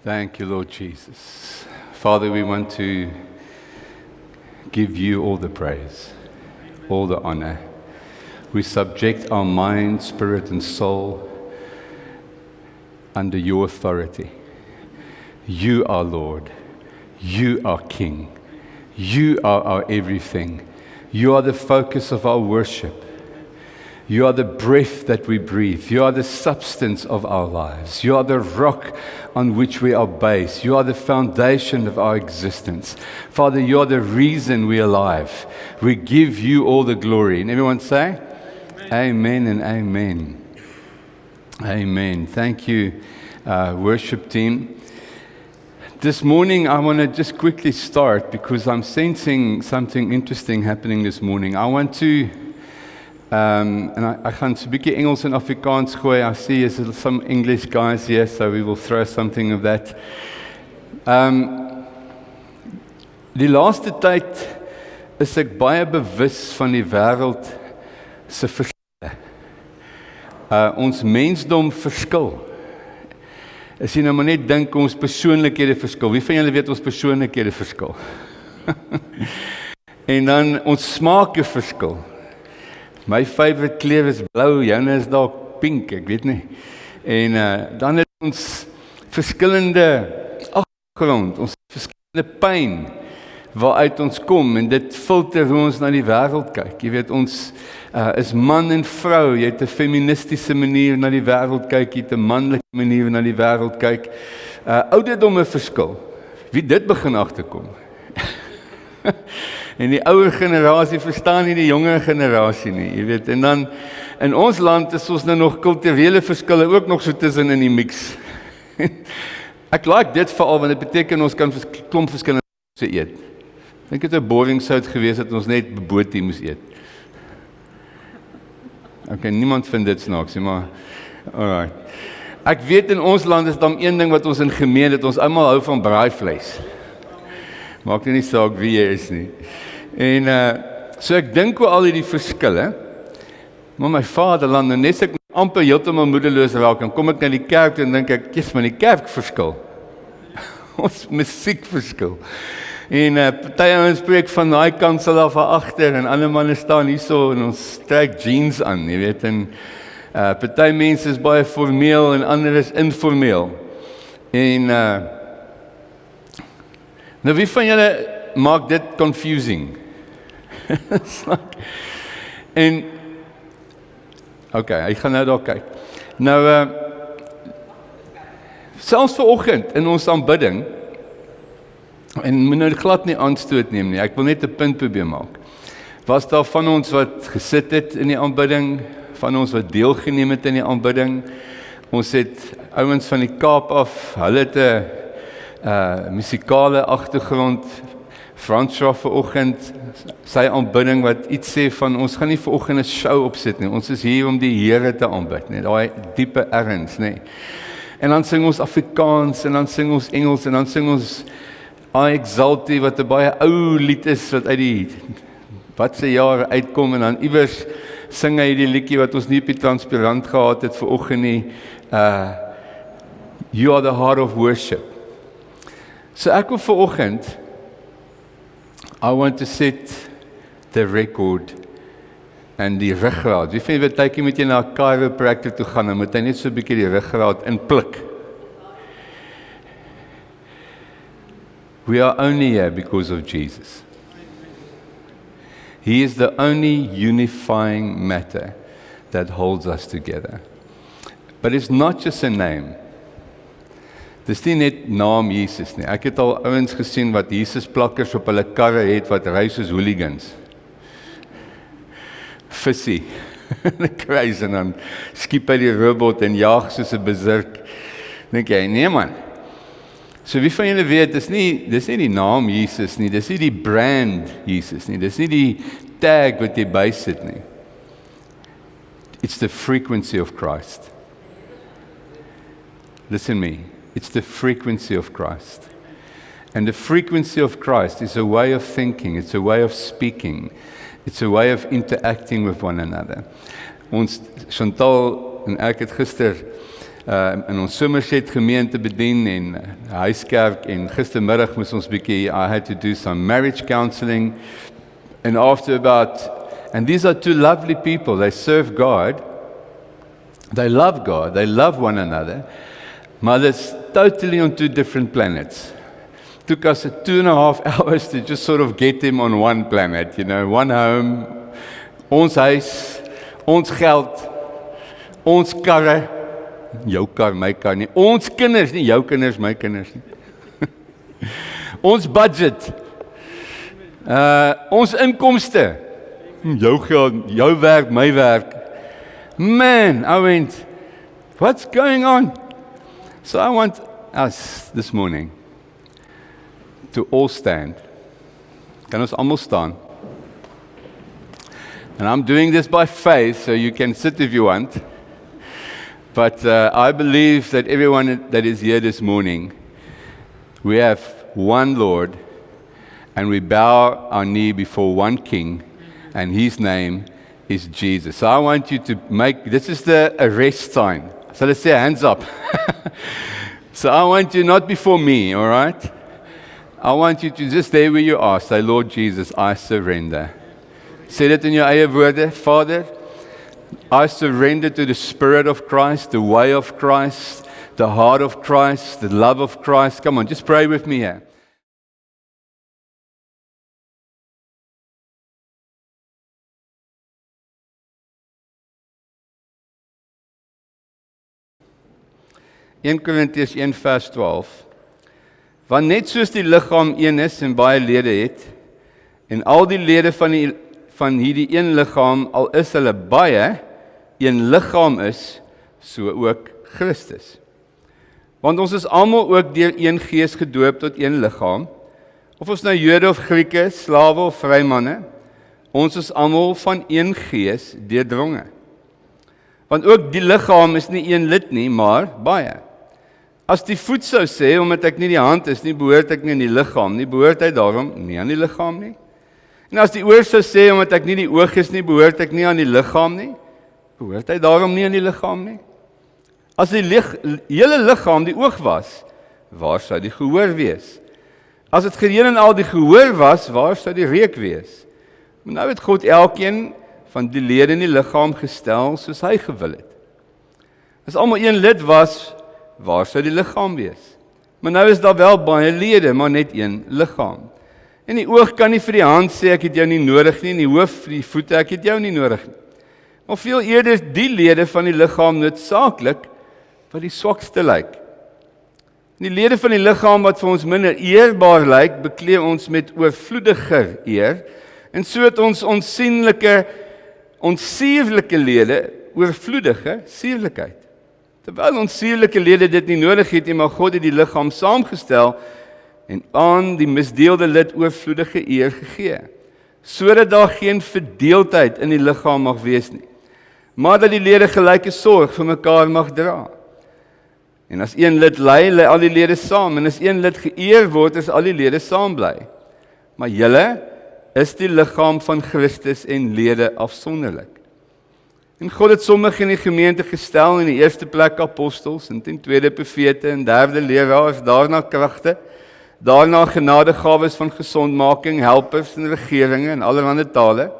Thank you, Lord Jesus. Father, we want to give you all the praise, all the honor. We subject our mind, spirit, and soul under your authority. You are Lord. You are King. You are our everything. You are the focus of our worship. You are the breath that we breathe. You are the substance of our lives. You are the rock on which we are based. You are the foundation of our existence. Father, you are the reason we are alive. We give you all the glory. And everyone say, Amen and amen. Amen. Thank you, worship team. This morning, I want to just quickly start because I'm sensing something interesting happening this morning. I want to... en I gaan so 'n bietjie Engels en Afrikaans gooi. I see there's some English guys here, so we will throw something of that. Die laaste tyd is ek baie bewus van die wêreld se verskille. Ons mensdom verskil. As jy nou maar net dink ons persoonlikhede verskil. Wie van julle weet ons persoonlikhede verskil? En dan ons smake verskil. My favorite kleur is blou, joune is dalk pink, ek weet nie. En dan het ons verskillende agtergrond, ons verskillende pyn waaruit ons kom en dit filter hoe ons na die wêreld kyk. Jy weet, ons is man en vrou, jy het 'n feministiese manier na die wêreld kyk, jy het 'n manlike manier na die wêreld kyk. Ouderdomme verskil. Wie dit begin agterkom? En die ouer generasie verstaan nie die jonger generasie nie, jy weet. En dan in ons land is ons nou nog kulturele verskille ook nog so tussen in die mix. Ek like dit veral want dit beteken ons kan klomp verskillende se eet. Dink dit 'n boring sou het gewees dat ons net botie moes eet. Okay, niemand vind dit snaaks nie, maar alright. Ek weet in ons land is dan een ding wat ons in gemeen het, ons almal hou van braaivleis. Maak nie saak wie jy is nie. En so ek dink oor al hierdie verskille, maar my vaderland, en net ek amper heeltemal moedeloos raak, en kom ek na die kerk toe en dink ek, yes, maar die kerk verskil. Ons musiek verskil. En party ouens spreek van daai kansel af agter, en ander manne staan hierso, en ons trek jeans aan, jy weet, en party mense is baie formeel, en ander is informeel. En nou wie van julle maak dit confusing? En okay, ek gaan nou daar kyk. Nou selfs vanoggend in ons aanbidding, en moet nou glad nie aanstoot neem nie, ek wil net 'n punt probeer maak. Was daar van ons wat gesit het in die aanbidding, van ons wat deelgeneem het in die aanbidding. Ons het ouens van die Kaap af, hulle het 'n musikale agtergrond. François vanoggend, sy aanbidding wat iets sê van ons gaan nie vanoggend 'n show opsit nie. Ons is hier om die Here te aanbid, net daai diepe erns, nê. En dan sing ons Afrikaans en dan sing ons Engels en dan sing ons I Exalt Thee wat 'n baie ou lied is wat uit die wat se jare uitkom en dan iewers sing hy die liedjie wat ons nie op die transparant gehad het vanoggend nie. You are the heart of worship. So ek wil vanoggend I want to set the record en die ruggraat. Wie van julle weet jy moet jy na 'n chiropractor toe gaan, dan moet hy net so 'n bietjie die ruggraat inpluk. We are only here because of Jesus. He is the only unifying matter that holds us together. But it's not just a name. Dis nie net naam Jesus nie. Ek het al ouens gesien wat Jesus plakkers op hulle karre het wat ry soos hooligans. Visie. Crazy en dan skiep hy die robot en jaag soos 'n berserk. Dink jy, nee man. So wie van julle weet, dis nie die naam Jesus nie, dis nie die brand Jesus nie, dis nie die tag wat jy bysit nie. It's the frequency of Christ. Listen to me. It's the frequency of Christ. And the frequency of Christ is a way of thinking, it's a way of speaking, it's a way of interacting with one another. Ons Chantal en ek het gister in ons Somerset gemeente bedien en huiskerk en gistermiddag moes ons bietjie, I had to do some marriage counseling and and these are two lovely people, they serve God, they love one another, but it's totally on two different planets. Took us 2.5 hours to just sort of get them on one planet, one home, ons huis, ons geld, ons karre, jou kar, my kar nie, ons kinders nie, jou kinders, my kinders nie, ons budget, ons inkomste, jou geld, jou werk, my werk. Man, I went, what's going on? So I want us this morning to all stand. Kan ons almal staan? And I'm doing this by faith, so you can sit if you want. But I believe that everyone that is here this morning, we have one Lord, and we bow our knee before one King, and His name is Jesus. So I want you to this is the arrest sign. So let's say hands up. So I want you, not before me, all right? I want you to just stay where you are. Say, Lord Jesus, I surrender. Say it in your eie woorde. Father, I surrender to the Spirit of Christ, the way of Christ, the heart of Christ, the love of Christ. Come on, just pray with me here. In Korintiërs 1 vers 12. Want net soos die liggaam een is en baie lede het, en al die lede van hierdie een liggaam, al is hulle baie, een liggaam is, so ook Christus. Want ons is almal ook deur een gees gedoop tot een liggaam, of ons nou Jode of Grieke, slawe of vrymanne, ons is almal van een gees deurdronge. Want ook die liggaam is nie een lid nie, maar baie. As die voet sou sê, omdat ek nie die hand is nie, behoort ek nie in die liggaam nie, behoort hy daarom nie aan die liggaam nie. En as die oor sou sê, omdat ek nie die oog is nie, behoort ek nie aan die liggaam nie, behoort hy daarom nie aan die liggaam nie. As die hele liggaam die oog was, waar sou die gehoor wees? As dit geheel en al die gehoor was, waar sou die reuk wees? Maar nou het God elkeen van die lede in die liggaam gestel, soos hy gewil het. As almal een lid was, waar sou die liggaam wees? Maar nou is daar wel baie lede, maar net een liggaam. En die oog kan nie vir die hand sê, ek het jou nie nodig nie, en die hoof vir die voete, ek het jou nie nodig nie. Maar veel eerder die lede van die liggaam noodsaaklik, wat die swakste lyk. Die lede van die liggaam wat vir ons minder eerbaar lyk, beklee ons met oorvloediger eer, en so het ons onsierlike lede, oorvloedige sierlikheid. Terwyl ons sierlike lede dit nie nodig het nie, maar God het die liggaam saamgestel en aan die misdeelde lid oorvloedige eer gegee, sodat daar geen verdeeldheid in die liggaam mag wees nie, maar dat die lede gelyke sorg vir mekaar mag dra. En as een lid ly al die lede saam, en as een lid geëer word, is al die lede saam bly. Maar julle is die liggaam van Christus en lede afsonderlik. En God het sommige in die gemeente gestel, in die eerste plek apostels, en ten tweede profete, en derde leraars, daarna kragte, daarna genadegawes van gesondmaking, helpers en regeringe en allerhande tale.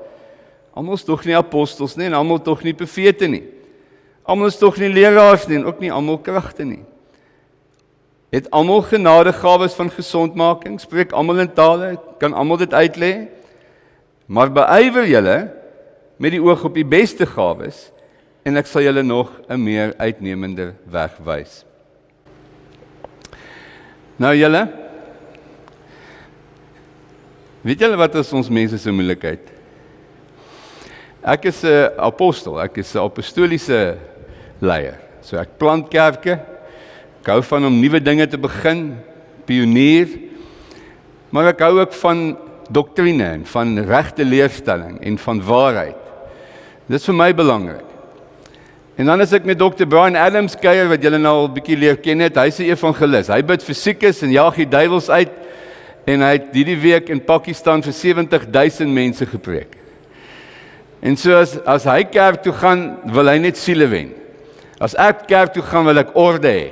Almal is tog nie apostels nie, en almal tog nie profete nie. Almal is tog nie leraars nie, en ook nie almal kragte nie. Het almal genadegawes van gesondmaking, spreek almal in tale, kan almal dit uitlê, maar beywer julle met die oog op die beste gawes, en ek sal julle nog 'n meer uitnemender weg wys. Nou julle, weet julle wat is ons mense se moeilikheid? Ek is 'n apostel, ek is 'n apostoliese leier. So ek plant kerke, ek hou van om nuwe dinge te begin, pionier, maar ek hou ook van doktrine en van regte leerstelling en van waarheid. Dit is vir my belangrik. En dan as ek met Dr. Brian Adams kuier, wat julle nou al 'n bietjie leer ken het, hy's 'n evangelis. Hy bid vir siekes en jaag die duiwels uit, en hy het hierdie week in Pakistan vir 70,000 mense gepreek. En so as hy kerk toe gaan, wil hy net siele wen. As ek kerk toe gaan, wil ek orde hê.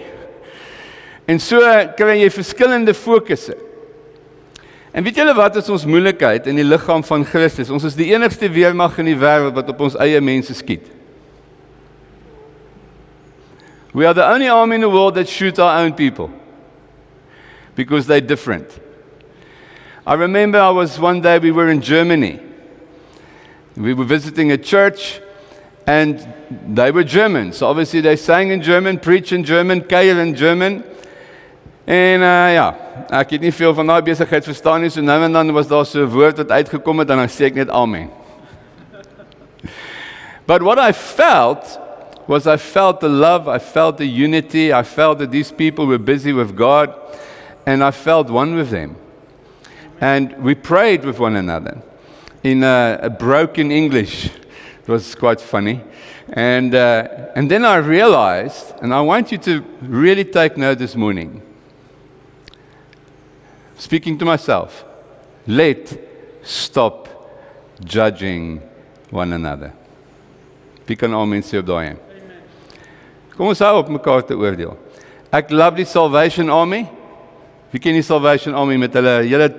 En so kry jy verskillende fokusse. En weet julle wat is ons moeilikheid in die liggaam van Christus? Ons is die enigste weermag in die wêreld wat op ons eie mense skiet. We are the only army in the world that shoot our own people. Because they're different. I remember one day we were in Germany. We were visiting a church and they were German. So obviously they sang in German, preach in German, kuier in German. En ek het nie veel van daai besigheid verstaan nie, so nou en dan was daar so 'n woord wat uitgekom het en dan sê ek net amen. But what I felt the love, I felt the unity, I felt that these people were busy with God, and I felt one with them. And we prayed with one another in a broken English. It was quite funny. And then I realized, and I want you to really take note this morning, speaking to myself, stop judging one another. Wie kan amen sê op daai een? Kom ons hou op mekaar te oordeel. Ek love die Salvation Army. Wie ken die Salvation Army met hulle hele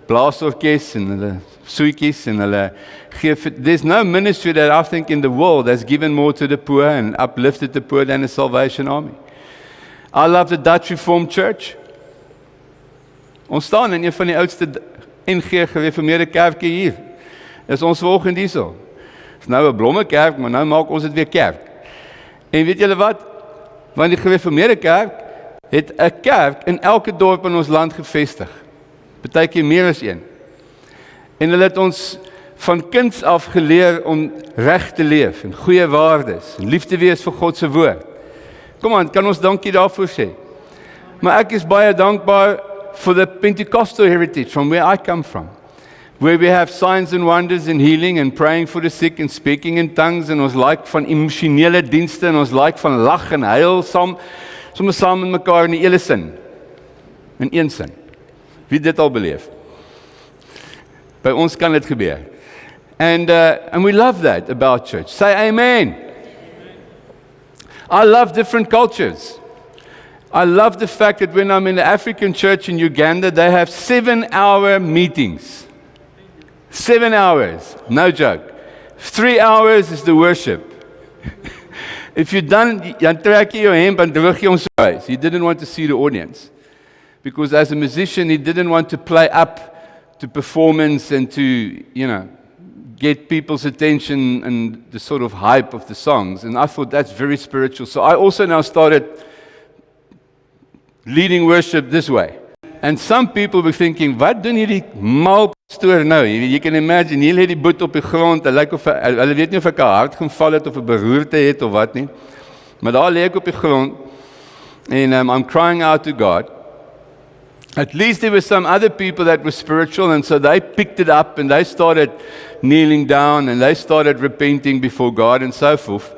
blaasorkes en hulle soetjies en hulle gee. There's no ministry that I think in the world has given more to the poor and uplifted the poor than the Salvation Army. I love the Dutch Reformed Church. Ons staan in een van die oudste NG gereformeerde kerke hier. Is ons volgende hierso. Is nou 'n blomme kerk, maar nou maak ons dit weer kerk. En weet julle wat? Want die gereformeerde kerk het 'n kerk in elke dorp in ons land gevestig. Partykeer meer as een. En hulle het ons van kinds af geleer om reg te leef en goeie waardes, en lief te wees vir God se woord. Kom aan, kan ons dankie daarvoor sê. Maar ek is baie dankbaar for the Pentecostal heritage from where I come from, where we have signs and wonders and healing and praying for the sick and speaking in tongues, en ons like van emosionele dienste, en ons like van lag en huil soms saam met mekaar in die hele sin, in een sin. Wie dit al beleef? By ons kan dit gebeur. And we love that about church. Say amen. I love different cultures. I love the fact that when I'm in the African church in Uganda, they have 7-hour meetings. 7 hours, no joke. 3 hours is the worship. If you're done, dan trek jy jou hemp en droog jy hom so uit. He didn't want to see the audience. Because as a musician, he didn't want to play up to performance and to, get people's attention and the sort of hype of the songs. And I thought that's very spiritual. So I also now started leading worship this way. And some people were thinking, wat doen hierdie mal pastoor nou? You can imagine, hier lê die boet op die grond, hulle weet nie of ek 'n hart geval het of 'n beroerte het of wat nie. Maar daar lê ek op die grond en I'm crying out to God. At least there were some other people that were spiritual, and so they picked it up and they started kneeling down and they started repenting before God and so forth.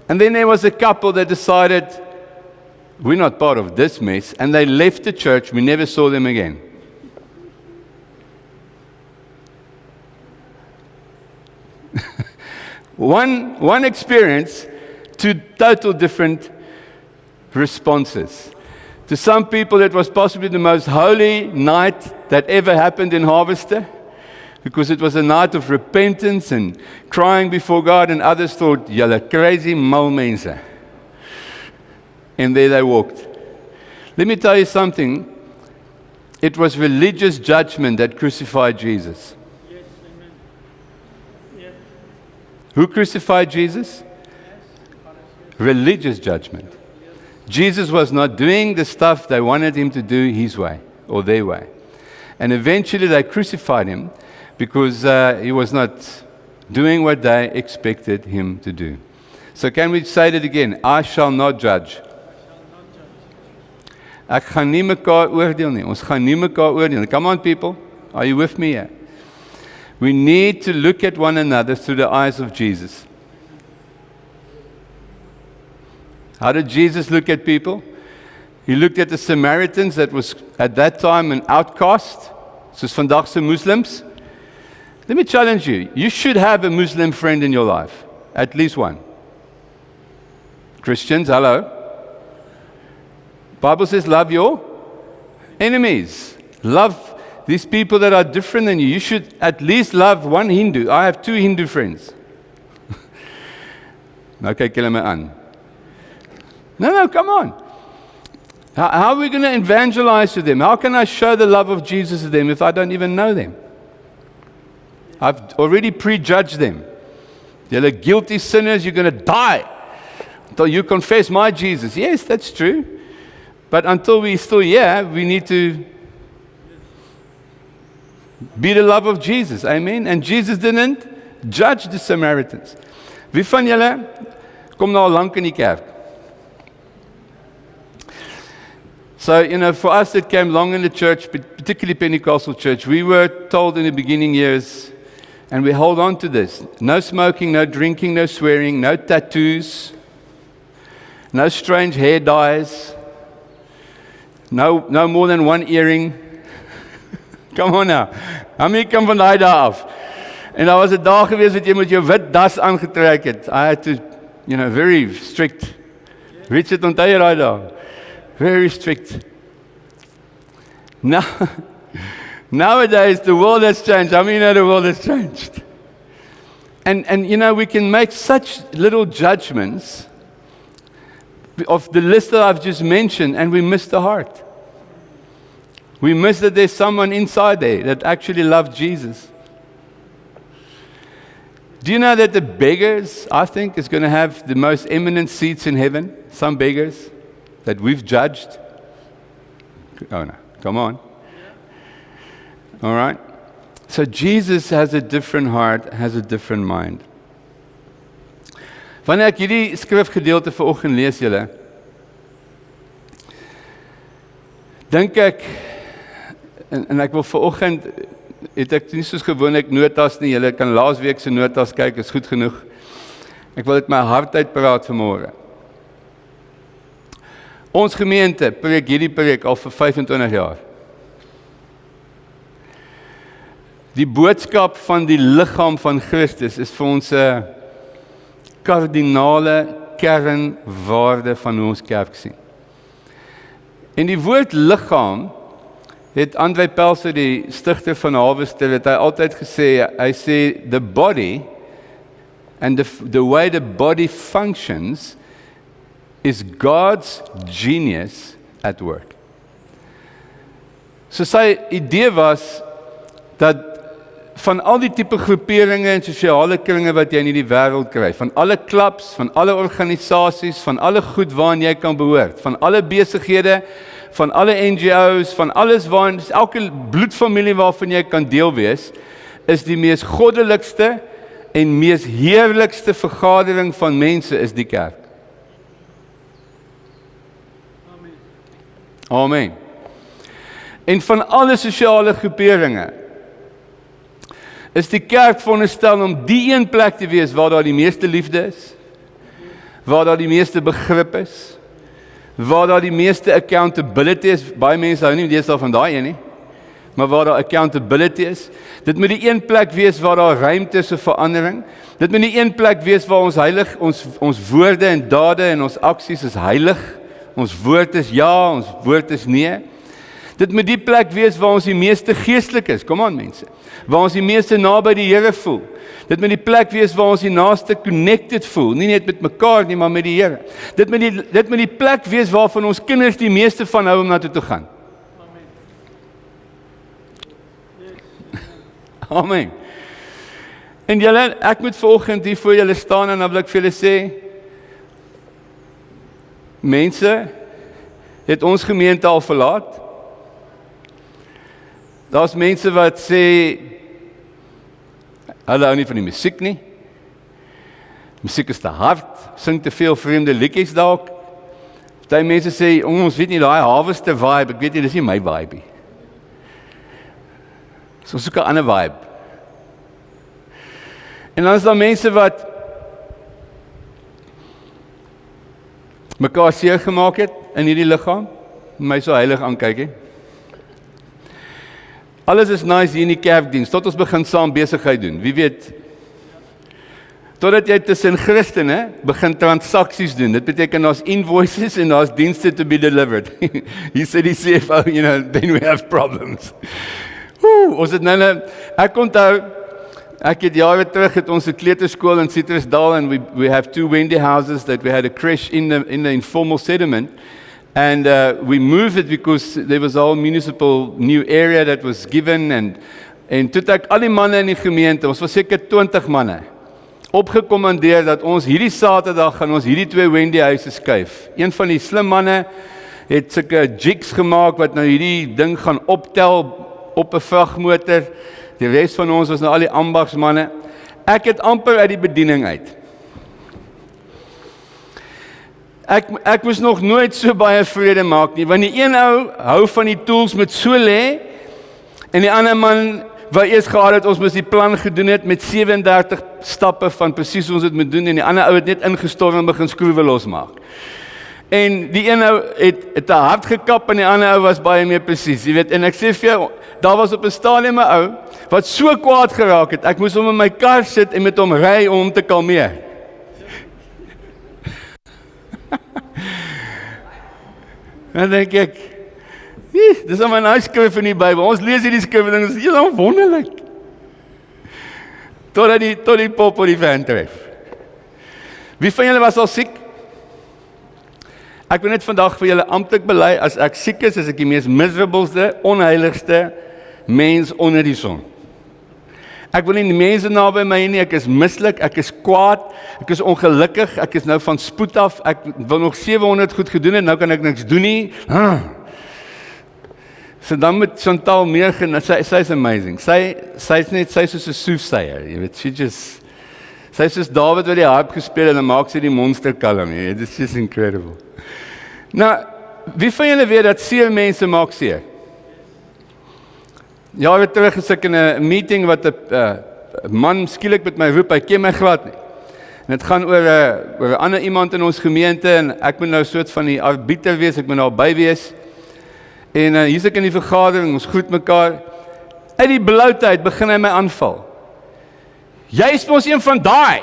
And then there was a couple that decided, we're not part of this mess, and they left the church. We never saw them again. One experience, two total different responses. To some people, it was possibly the most holy night that ever happened in Harvester, because it was a night of repentance and crying before God, and others thought, julle crazy mal mense. And there they walked. Let me tell you something. It was religious judgment that crucified Jesus. Yes, amen. Yes. Who crucified Jesus? Religious judgment. Jesus was not doing the stuff they wanted him to do his way or their way. And eventually they crucified him because he was not doing what they expected him to do. So can we say that again? I shall not judge. Ek gaan nie mekaar oordeel nie. Ons gaan nie mekaar oordeel nie. Come on people, are you with me here? We need to look at one another through the eyes of Jesus. How did Jesus look at people? He looked at the Samaritans that was at that time an outcast, soos vandag se Muslims. Let me challenge you. You should have a Muslim friend in your life, at least one. Christians, hello. Bible says love your enemies. Love these people that are different than you. You should at least love one Hindu. I have 2 Hindu friends. Nou kyk julle my aan. No, come on. How are we going to evangelize to them? How can I show the love of Jesus to them if I don't even know them? I've already prejudged them. They're guilty sinners, you're going to die until you confess my Jesus. Yes, that's true. But until we're still here, we need to be the love of Jesus. Amen. And Jesus didn't judge the Samaritans. Wie van julle kom nou al lank in die kerk? So, for us that came long in the church, particularly Pentecostal church, we were told in the beginning years, and we hold on to this, no smoking, no drinking, no swearing, no tattoos, no strange hair dyes, no more than 1 earring. Come on now. How many kom van daai dae af? En daar was 'n dag gewees wat jy met jou wit das aangetrek het. I had to, very strict. Richard, onthou jy daai dae? Very strict. Nowadays, the world has changed. I mean, the world has changed. And we can make such little judgments of the list that I've just mentioned, and we miss the heart. We miss that there's someone inside there that actually loves Jesus. Do you know that the beggars, I think, is going to have the most eminent seats in heaven? Some beggars that we've judged. Oh no, come on. All right? So Jesus has a different heart, has a different mind. Wanneer ek hierdie skrifgedeelte vanoggend lees julle, dink ek, en ek wil vanoggend, het ek nie soos gewoonlik notas nie, julle kan laasweek se notas kyk, is goed genoeg. Ek wil dit my hart uitpraat vanmôre. Ons gemeente preek hierdie preek al vir 25 jaar. Die boodskap van die liggaam van Christus is vir ons 'n kardinale kernwaarde van hoe ons kerk sien. En die woord liggaam het André Pelser, die stigter van Harvester, het hy altyd gesê, hy sê the body and the way the body functions is God's genius at work. So sy idee was dat van al die tipe groeperinge en sosiale kringe wat jy in die wêreld kry, van alle klubs, van alle organisasies, van alle goed waaraan jy kan behoort, van alle besighede, van alle NGO's, van alles waarin, elke bloedfamilie waarvan jy kan deel wees, is die mees goddelikste en mees heerlikste vergadering van mense is die kerk. Amen. En van alle sosiale groeperinge is die kerk veronderstel om die een plek te wees waar daar die meeste liefde is, waar daar die meeste begrip is, waar daar die meeste accountability is. Baie mense hou nie deesdae van daai een nie, maar waar daar accountability is. Dit moet die een plek wees waar daar ruimte is vir verandering. Dit moet die een plek wees waar ons heilig, ons woorde en dade en ons aksies is heilig. Ons woord is ja, ons woord is nee. Dit moet die plek wees waar ons die meeste geestelik is. Kom aan mense. Waar ons die meeste naby die Here voel. Dit moet die plek wees waar ons die naaste connected voel. Nie net met mekaar nie, maar met die Here. Dit moet die plek wees waarvan ons kinders die meeste van hou om na toe te gaan. Amen. En julle, ek moet vanoggend hier voor julle staan en dan wil ek vir julle sê, mense het ons gemeente al verlaat. Daar's mense wat sê, hulle hou nie van die musiek nie. Musiek is te hard, sing te veel vreemde liedjies dalk. Party mense sê, ons weet nie daai Harvester vibe, ek weet nie, dis nie my vibe nie. So soek 'n ander vibe. En dan is daar mense wat mekaar seer gemaak het in hierdie liggaam, my so heilig aankyk hè. Alles is nice hier in die kerkdiens, tot ons begin saam besigheid doen. Wie weet, Totdat jy tussen Christene begin transaksies doen. Dit beteken daar's invoices en daar's dienste to be delivered. He said die CFO, then we have problems. Ons het ek onthou, ek het jare terug het ons 'n kleuterskool in Citrusdal and we have 2 Wendy houses that we had a creche in the informal settlement. And we moved it because there was a whole municipal new area that was given en toe het ek al die manne in die gemeente, ons was seker 20 manne, opgekommandeer dat ons hierdie Saterdag gaan ons hierdie 2 Wendy huise skuif. Een van die slim manne het sulke jigs gemaak wat nou hierdie ding gaan optel op 'n vragmotor. Die res van ons was nou al die ambagsmanne. Ek het amper uit die bediening uit. Ek moes nog nooit so baie vrede maak nie, want die een ou hou van die tools met so lê, en die ander man wat eers gehad het, ons moes die plan gedoen het met 37 stappe van presies hoe ons dit moet doen, en die ander ou het net ingestorm en begin skroewe losmaak. En die een ou het 'n hart gekap en die ander ou was baie meer presies, jy weet, en ek sê vir jou, daar was op 'n stadium 'n ou wat so kwaad geraak het, ek moes hom in my kar sit en met hom ry om hom te kalmeer. Dan dink ek, dis al my nou skrif in die Bybel, ons lees hierdie skrif en dit is heel wonderlik. Tot die pop op die van tref. Wie van julle was al siek? Ek wil net vandag vir julle amptelik bely, as ek siek is ek die mees miserableste, onheiligste mens onder die son. Ek wil nie die mense naby my nie, ek is mislik, ek is kwaad, ek is ongelukkig, ek is nou van spoed af, ek wil nog 700 goed gedoen het, nou kan ek niks doen nie. So dan met Chantal meer sy's amazing. Sy's soos 'n soothsayer, jy weet, sy's soos Dawid wat die harp gespeel en dan maak sy die monster kalm, jy weet, it's just incredible. Nou, wie van julle weet dat seer mense maak seer? Jare terug is ek in 'n meeting wat 'n man skielik met my roep, hy ken my glad nie. En dit gaan oor 'n ander iemand in ons gemeente en ek moet nou soort van die arbiter wees, ek moet nou by wees. En hier's ek in die vergadering, ons groet mekaar. Uit die blouheid begin hy my aanval. Jy's mos een van daai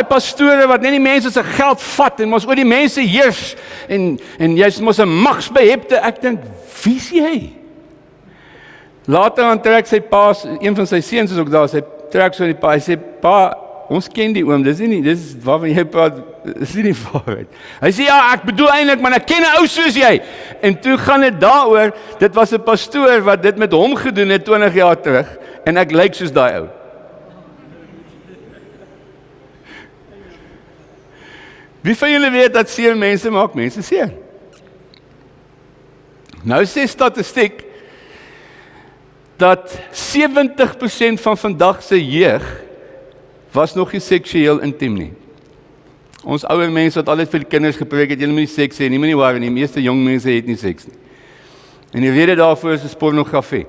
pastore wat net die mense se geld vat en mos oor die mense heers en jy's mos 'n magsbehepte. Ek dink, wie's jy? Later aan trek sy pa, een van sy seuns is ook daar, sy trek so in die pa, hy sê, pa, ons ken die oom, dis waarvan jy praat, dis nie die waarheid. Hy sê, ja, ek bedoel eintlik, maar ek ken 'n ou soos jy. En toe gaan dit daaroor, dit was 'n pastoor wat dit met hom gedoen het 20 jaar terug, en ek lyk soos daai ou. Wie van julle weet dat seer mense maak mense seer? Nou sê statistiek, dat 70% van vandag se jeug was nog nie seksueel intiem nie. Ons ouer mense wat altyd vir die kinders gepreek het, julle moet nie seks hê nie, moenie worry nie, die meeste jong mense het nie seks nie. En die rede daarvoor is pornografie.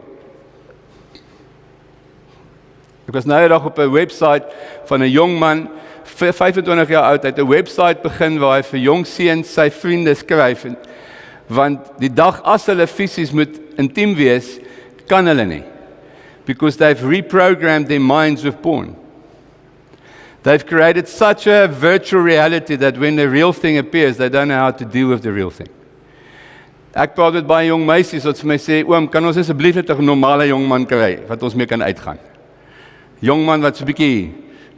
Ek was nou 'n dag op 'n website van 'n jong man, 25 jaar oud, uit 'n website begin waar hy vir jong seuns sy vriende skryf, want die dag as hulle fisies moet intiem wees, kan hulle nie, because they've reprogrammed their minds with porn. They've created such a virtual reality that when the real thing appears, they don't know how to deal with the real thing. Ek praat met baie jong meisies wat vir my sê, oom, kan ons asseblief net 'n normale jong man kry, wat ons mee kan uitgaan? Jong man wat so 'n bietjie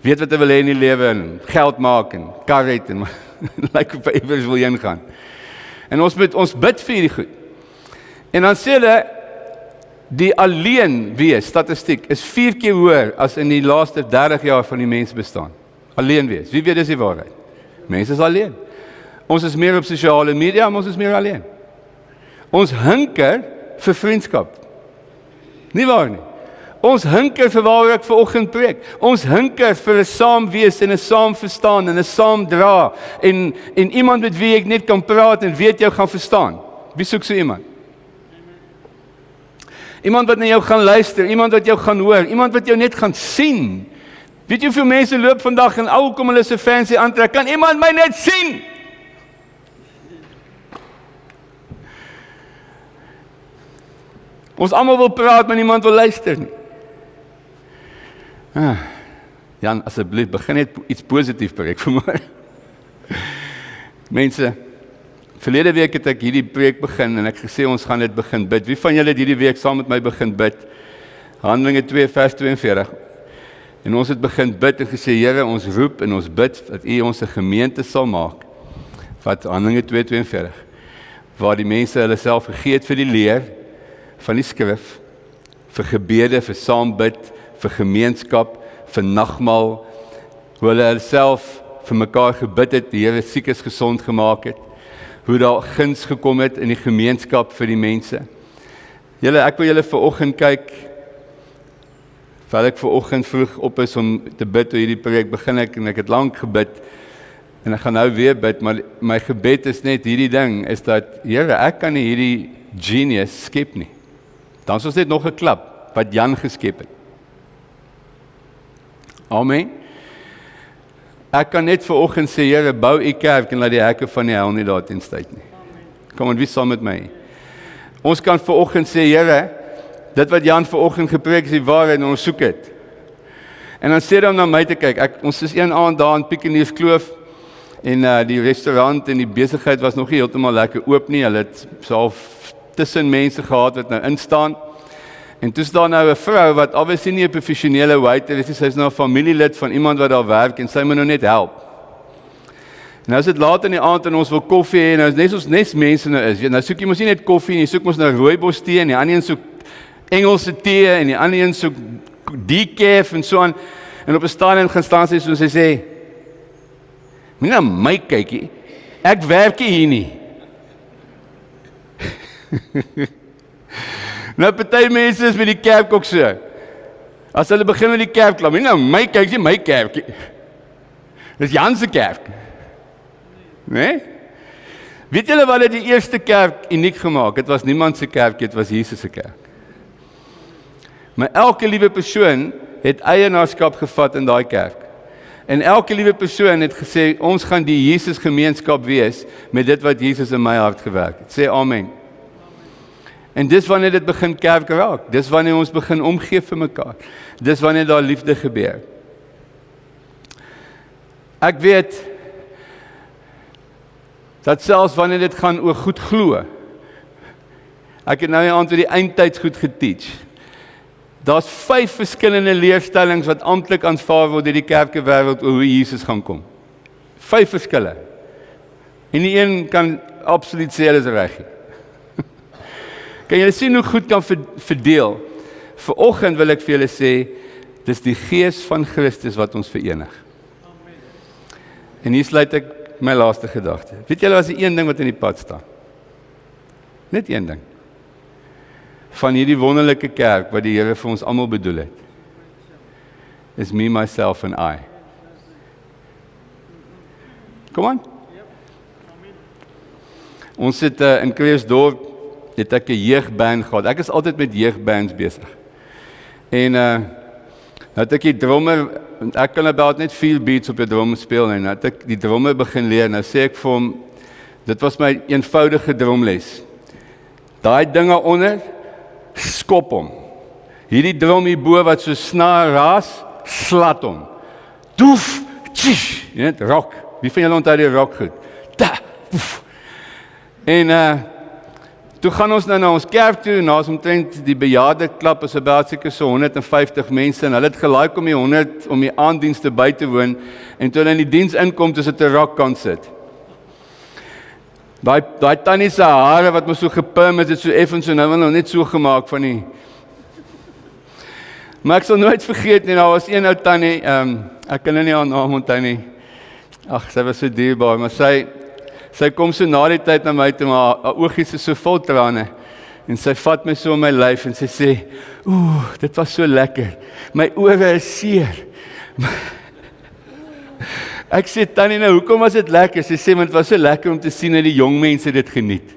weet wat hy wil hê in die lewe, en geld maak, en kar het, en like op iewers wil heen gaan. En ons bid vir hierdie goed. En dan sê hulle, die alleen wees, statistiek, is 4 keer hoër as in die laaste 30 jaar van die mens bestaan. Alleen wees. Wie weet dis die waarheid? Mense is alleen. Ons is meer op sosiale media, maar ons is meer alleen. Ons hinker vir vriendskap. Nie waar nie? Ons hinker vir waar ek vanoggend preek. Ons hinker vir 'n saam wees en 'n saam verstaan en 'n saam dra en iemand met wie ek net kan praat en weet jou gaan verstaan. Wie soek so iemand? Iemand wat na jou gaan luister, iemand wat jou gaan hoor, iemand wat jou net gaan sien. Weet jy hoeveel mense loop vandag en al kom hulle se fancy aantrek, kan iemand my net sien? Ons almal wil praat, maar niemand wil luister nie. Jan, asseblief, begin net iets positief preek vanmôre. Mense, verlede week het ek hierdie preek begin en ek gesê ons gaan dit begin bid. Wie van julle het hierdie week saam met my begin bid? Handelinge 2 vers 42. En ons het begin bid en gesê, Here, ons roep en ons bid dat U ons 'n gemeente sal maak. Wat Handelinge 2:42, waar die mense hulle self gegee het vir die leer van die skrif, vir gebede, vir saambid, vir gemeenskap, vir nagmaal, hoe hulle self vir mekaar gebid het, die Here siekes gesond gemaak het, hoe daar guns gekom het in die gemeenskap vir die mense. Julle, ek wil julle vanoggend kyk, terwyl ek vanoggend vroeg op is om te bid oor hierdie preek, begin ek en ek het lank gebid, en ek gaan nou weer bid, maar my gebed is net hierdie ding, is dat, Here, ek kan nie hierdie genius skep nie. Dan is ons net nog 'n klap, wat Jan geskep het. Amen. Ek kan net vanoggend sê, Here, bou U kerk en laat die hekke van die hel nie daarteen stuit nie. Kom en wie saam met my? Ons kan vanoggend sê, Here, dit wat Jan vanoggend gepreek is die waarheid en ons soek dit. En dan sê hy om na my te kyk. Ons is een aand daar in Piekeniers Kloof en die restaurant en die besigheid was nog nie heeltemal lekker oop nie. Hulle het self tussen mense gehad wat nou instaan. En toe is daar nou 'n vrou wat obviously nie 'n professionele waiter is, sy is nou 'n familielid van iemand wat daar werk en sy moet nou net help. Nou is dit laat in die aand en ons wil koffie hê, nou is net ons nes mense nou is. Nou soek jy mos nie net koffie nie, soek mos nou rooibos tee en die ander een soek Engelse tee en die ander een soek decaf en so aan. En op 'n stadium gaan staan sy so en sy sê, "Moenie na my kykie, ek werk hier nie." Nou, party mense is met die kerk ook so. As hulle begin met die kerk klam, nie nou my kerk, nie my kerk. Dis Jan se kerk. Nee? Weet julle wat het die eerste kerk uniek gemaak? Dit was niemand se kerk, dit was Jesus se kerk. Maar elke liewe persoon het eienaarskap gevat in daai kerk. En elke liewe persoon het gesê, ons gaan die Jesus gemeenskap wees met dit wat Jesus in my hart gewerk het. Sê amen. En dis wanneer dit begin kerk raak. Dis wanneer ons begin omgee vir mekaar. Dis wanneer daar liefde gebeur. Ek weet dat selfs wanneer dit gaan oor goed glo. Ek het nou die aand oor die eindtyds goed geteach. Daar's 5 verskillende leerstellings wat amptelik aanvaar word deur die kerkewêreld oor hoe Jesus gaan kom. 5 verskille. En die een kan absoluut sê hulle is reg. Kan julle sien hoe goed kan verdeel? Vanoggend wil ek vir julle sê, dis die Gees van Christus wat ons verenig. Amen. En hier sluit ek my laaste gedagte. Weet julle, was die een ding wat in die pad staan? Net een ding. Van hierdie wonderlike kerk wat die Here vir ons almal bedoel het. Is me, myself and I. Kom aan. Ons sit in Kreeusdorp, het ek 'n jeugband gehad. Ek is altyd met jeugbands besig. En nou het ek die drummer, ek kan about net 4 beats op die drum speel en nou het ek die drummer begin leer. Nou sê ek vir hom, dit was my eenvoudige drumles. Daai dinge onder, skop hom. Hierdie drum hierbo wat so snaar raas, slat hom. Doef, tjish, jy net rock. Wie van julle onthou die rock goed? Da, oef. En toe gaan ons nou na ons kerk toe, en daar is omtrent die bejaarde klap, is about seker so 150 mense, en hulle het gelaik om die aanddienste by te woon, en toe hulle in die diens inkom, is dit 'n rock concert. Daai tannie se hare wat mos so gepim is, dit so effens so nou net so gemaak van die. Maar ek sal nooit vergeet nie, daar was een ou tannie, ek kan nie haar naam onthou nie. Ag, sy was so dierbaar, maar sy kom so na die tyd na my toe, maar haar oogies is so vol trane. En sy vat my so in my lyf en sy sê, dit was so lekker. My ore is seer. Ek sê, tannie, nou, hoekom was dit lekker? Sy sê, want het was so lekker om te sien dat die jong mense dit geniet.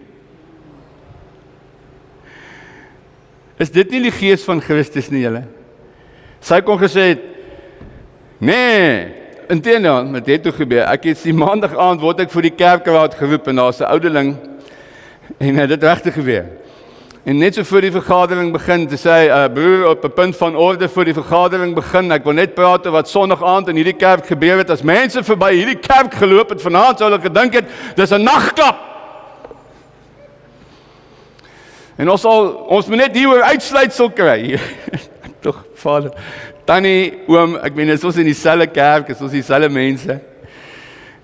Is dit nie die Gees van Christus nie, julle? Sy kon gesê het, nee, inteendeel, met dit toe gebeur. Ek het die maandag aand word ek vir die kerkraad geroep en daar's 'n ouderling en dit regtig gebeur. En net so voor die vergadering begin, te sê, broer, op 'n punt van orde voor die vergadering begin, ek wil net praat oor wat Sondag aand in hierdie kerk gebeur het, as mense verby hierdie kerk geloop het, vanaand sou hulle gedink het, dis 'n nagklap. En ons moet net hieroor uitsluitsel kry. Tog, Vader, tannie, oom, ek meen, ons in dieselfde kerk, ons dieselfde mense.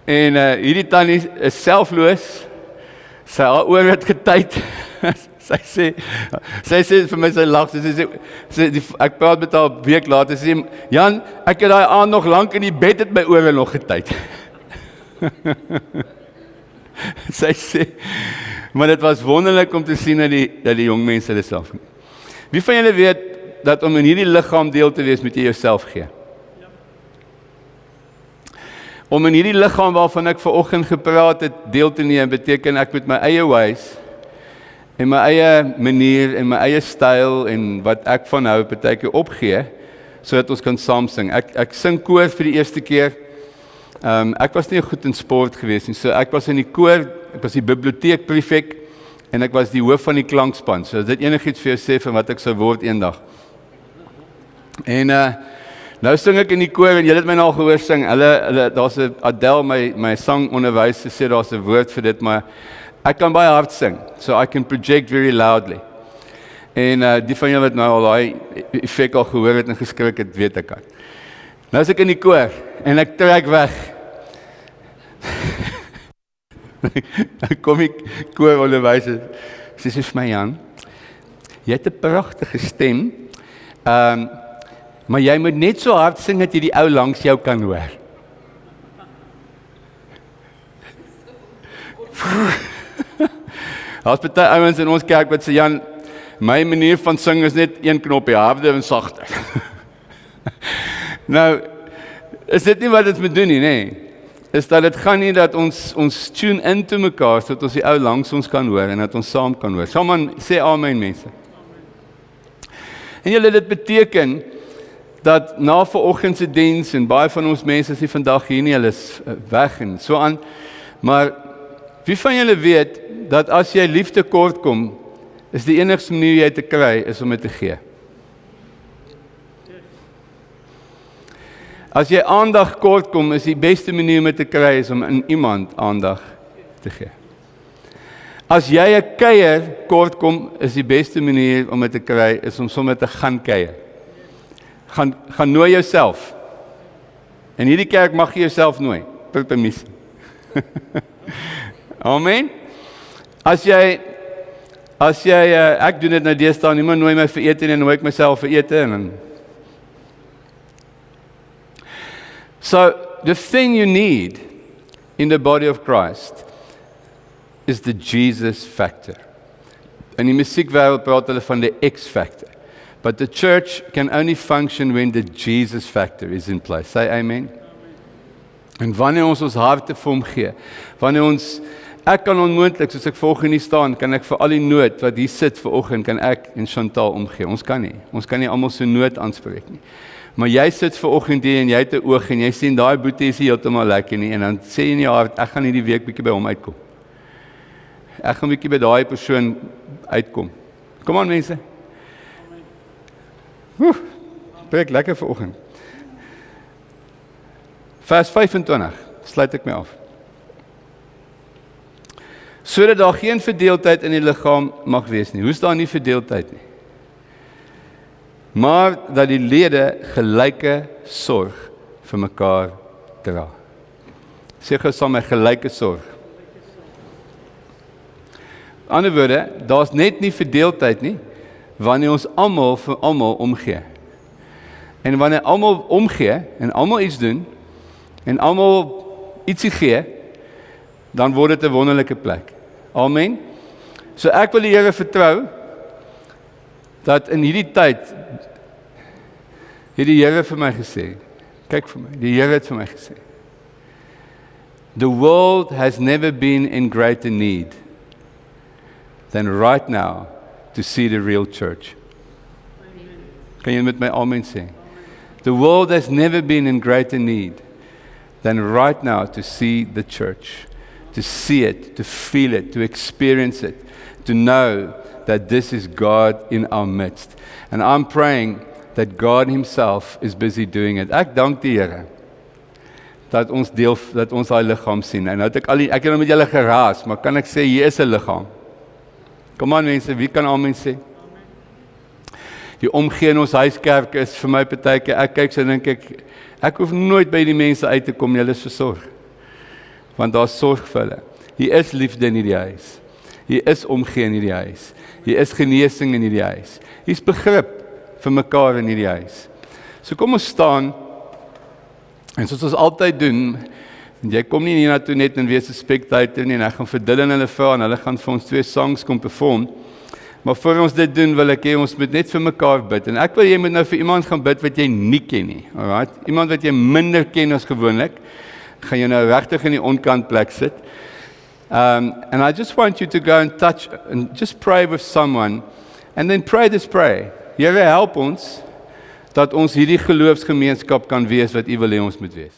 En hierdie tannie is selfloos, sy haar oor het getyd. Sy sê vir my, sy lag, ek praat met haar 'n week later, sy sê, Jan, ek het daai aand nog lank in die bed het my ore nog getyd. Sy sê, maar dit was wonderlik om te sien dat die jong mense dit self doen. Wie van julle weet, dat om in hierdie liggaam deel te wees, moet jy jouself gee? Om in hierdie liggaam waarvan ek vanoggend gepraat het, deel te neem, beteken ek met my eie ways, en my eie manier, en my eie styl, en wat ek van hou, partykeer opgee, sodat ons kan saam sing. Ek sing koor vir die eerste keer. Ek was nie goed in sport gewees nie, so ek was in die koor, ek was die biblioteekprefek, en ek was die hoof van die klankspan, so as dit enigiets vir jou sê van wat ek sou word eendag. En nou sing ek in die koor, en julle het my nou al gehoor sing, daar's 'n Adele, my sangonderwyser, sê daar's 'n woord vir dit, maar ek kan baie hard sing, so I can project very loudly. En die van julle wat nou al daai effek al gehoor het en geskrik het, weet ek al. Nou is ek in die koor, en ek trek weg. Dan kom ek kooronderwyser, sy sê vir my, Jan, jy het 'n pragtige stem, maar jy moet net so hard sing dat jy die ou langs jou kan hoor. Daar's baie ouens in ons kerk wat sê, Jan, my manier van sing is net een knoppie, harder en sagter. Nou, is dit nie wat dit moet doen nie, nee. Is dat dit gaan nie dat ons tune in te mekaar, sodat ons die ou langs ons kan hoor, en dat ons saam kan hoor. Sommige sê amen, mense. En julle, dit beteken, dat na vanoggend se diens, en baie van ons mense is nie vandag hier nie, hulle is weg en so aan, maar wie van julle weet, dat as jy liefde kort kom, is die enigste manier jy te kry, is om dit te gee. As jy aandag kort kom, is die beste manier om dit te kry, is om in iemand aandag te gee. As jy 'n kuier kort kom, is die beste manier om dit te kry, is om sommer te gaan kuier. Gaan nooi jouself. In hierdie kerk mag jy jouself nooi, per permissie. Amen. As jy ek doen dit nou deesdae, niemand nooi my vir ete en nooi ek myself vir ete en So, the thing you need in the body of Christ is the Jesus factor. In die musiekwêreld praat hulle van die X factor. But the church can only function when the Jesus factor is in place. Say amen. En wanneer ons harte vir hom gee, wanneer ek kan onmoontlik, soos ek volgende staan, kan ek vir al die nood wat hier sit vanoggend, kan ek en Chantal omgee. Ons kan nie almal se nood aanspreek nie. Maar jy sit vanoggend hier en jy het 'n oog en jy sien daai boetie is nie heeltemal lekker nie en dan sê jy in jou hart, ek gaan hierdie week bietjie by hom uitkom. Ek gaan bietjie by daai persoon uitkom. Kom aan mense. Preek lekker vanoggend. Vers 25, sluit ek my af. Sodat daar geen verdeeldheid in die liggaam mag wees nie. Hoe is daar nie verdeeldheid nie? Maar dat die lede gelyke sorg vir mekaar dra. Sê gou saam met gelyke sorg. Aan die ander woorde, daar's net nie verdeeldheid nie, wanneer ons almal vir almal omgee. En wanneer almal omgee, en almal iets doen, en almal ietsie gee, dan word dit 'n wonderlike plek. Amen. So ek wil die Here vertrou, dat in hierdie tyd, het die Here vir my gesê, kyk vir my, die Here het vir my gesê, the world has never been in greater need than right now to see the real church. Kan jy met my amen sê? The world has never been in greater need than right now to see the church, to see it, to feel it, to experience it, to know that this is God in our midst. And I'm praying that God himself is busy doing it. Ek dank die Here dat ons daai liggaam sien. En nou het ek het nou met julle geraas, maar kan ek sê hier is 'n liggaam. Kom aan mense, wie kan amen sê? Die omgee in ons huiskerk is vir my partykeer, ek kyk so dink ek hoef nooit by die mense uit te kom, julle is versorg. Want daar's sorg vir hulle. Hier is liefde in hierdie huis. Hier is omgee in hierdie huis. Hier is genesing in hierdie huis. Hier's begrip vir mekaar in hierdie huis. So kom ons staan, en soos ons altyd doen, en jy kom nie hiernatoe net en wees 'n spectator nie, en ek gaan vir Dylan en hulle vra, en hulle gaan vir ons 2 songs kom perform, maar voor ons dit doen, wil ek hê ons moet net vir mekaar bid, en ek wil jy moet nou vir iemand gaan bid wat jy nie ken nie, alright? Iemand wat jy minder ken as gewoonlik, gaan jy nou regtig in die onkant plek sit, and I just want you to go and touch, and just pray with someone, and then pray this prayer. Here help ons, dat ons hierdie geloofsgemeenskap kan wees wat U wil hê ons moet wees.